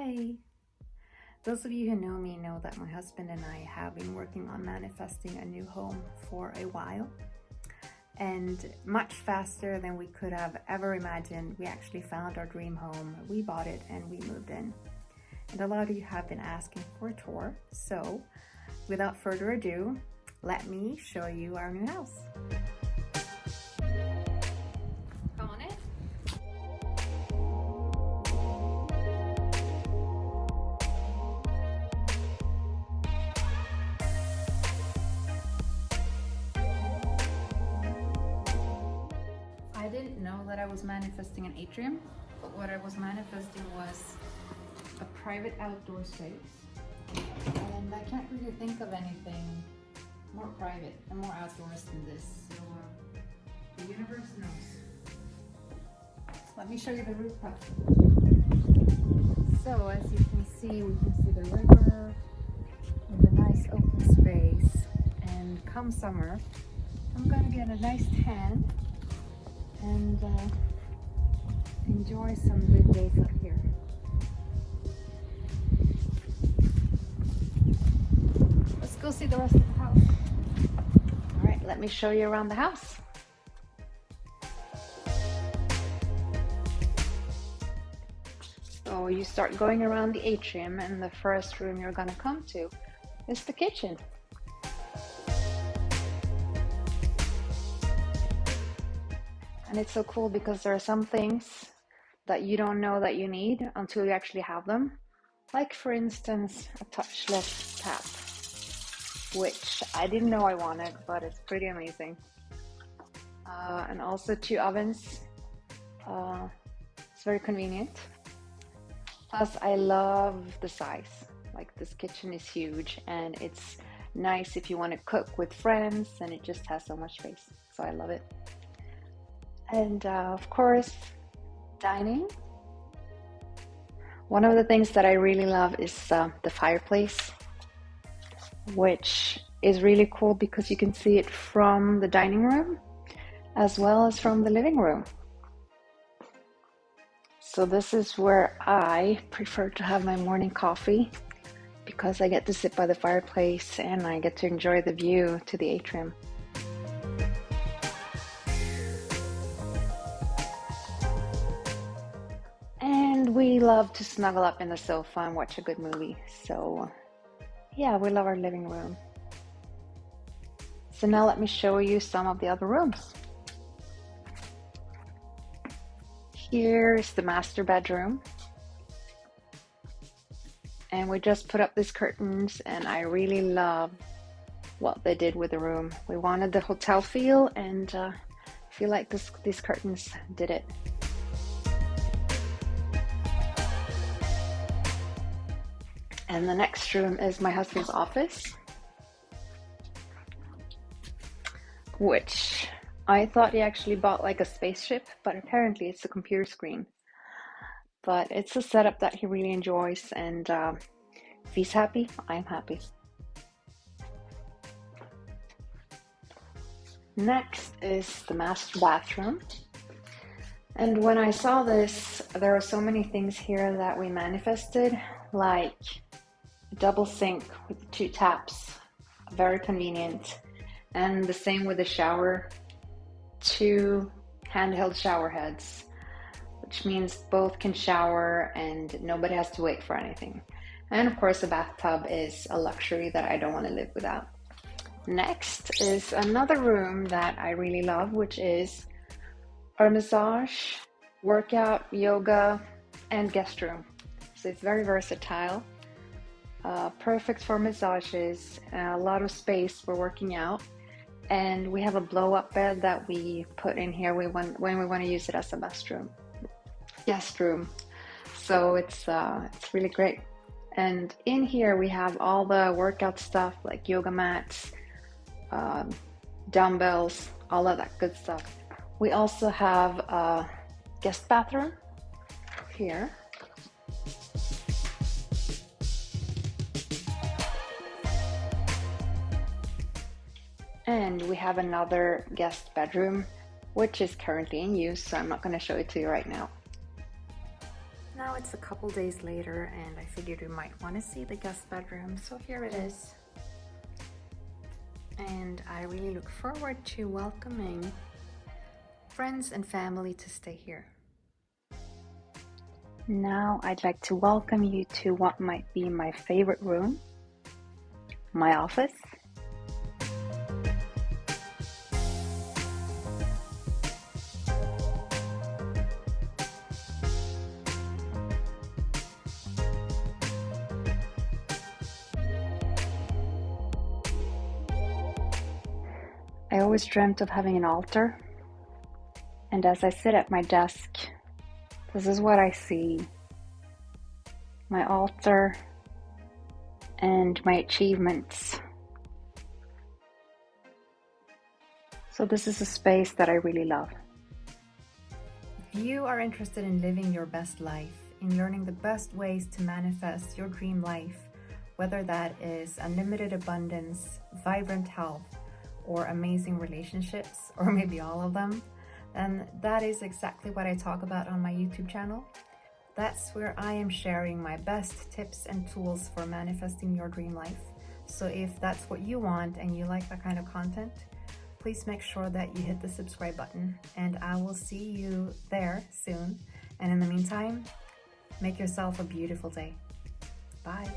Hey! Those of you who know me know that my husband and I have been working on manifesting a new home for a while. And much faster than we could have ever imagined, we actually found our dream home, we bought it, and we moved in. And a lot of you have been asking for a tour, so without further ado, let me show you our new house. Come on in. I didn't know that I was manifesting an atrium, but what I was manifesting was a private outdoor space. And I can't really think of anything more private and more outdoors than this. So the universe knows. Let me show you the rooftop. So as you can see, we can see the river and a nice open space. And come summer, I'm gonna get a nice tan and enjoy some good days up here. Let's go see the rest of the house. All right, let me show you around the house. So you start going around the atrium, and the first room you're gonna come to is the kitchen. And it's so cool because there are some things that you don't know that you need until you actually have them. Like for instance, a touchless tap, which I didn't know I wanted, but it's pretty amazing. And also 2 ovens. It's very convenient. Plus I love the size. Like this kitchen is huge and it's nice if you want to cook with friends, and it just has so much space. So I love it. And of course, dining. One of the things that I really love is the fireplace, which is really cool because you can see it from the dining room as well as from the living room. So this is where I prefer to have my morning coffee, because I get to sit by the fireplace and I get to enjoy the view to the atrium. And we love to snuggle up in the sofa and watch a good movie. So yeah, we love our living room. So now let me show you some of the other rooms. Here is the master bedroom. And we just put up these curtains, and I really love what they did with the room. We wanted the hotel feel, and I feel like these curtains did it. And the next room is my husband's office, which I thought he actually bought like a spaceship, but apparently it's a computer screen. But it's a setup that he really enjoys, and if he's happy, I'm happy. Next is the master bathroom. And when I saw this, there are so many things here that we manifested, like a double sink with 2 taps, very convenient. And the same with the shower, 2 handheld shower heads, which means both can shower and nobody has to wait for anything. And of course, a bathtub is a luxury that I don't want to live without. Next is another room that I really love, which is our massage, workout, yoga, and guest room. So it's very versatile, perfect for massages, a lot of space for working out. And we have a blow-up bed that we put in here when we want to use it as a guest room. So it's really great. And in here we have all the workout stuff like yoga mats, dumbbells, all of that good stuff. We also have a guest bathroom here. And we have another guest bedroom, which is currently in use, so I'm not going to show it to you right now. Now now it's a couple days later and I figured you might want to see the guest bedroom, so here it is. And I really look forward to welcoming friends and family to stay here. Now I'd like to welcome you to what might be my favorite room, my office. I always dreamt of having an altar, and as I sit at my desk, this is what I see. My altar and my achievements. So this is a space that I really love. If you are interested in living your best life, in learning the best ways to manifest your dream life, whether that is unlimited abundance, vibrant health, or amazing relationships, or maybe all of them, then that is exactly what I talk about on my YouTube channel. That's where I am sharing my best tips and tools for manifesting your dream life. So if that's what you want and you like that kind of content, please make sure that you hit the subscribe button, and I will see you there soon. And in the meantime, make yourself a beautiful day. Bye.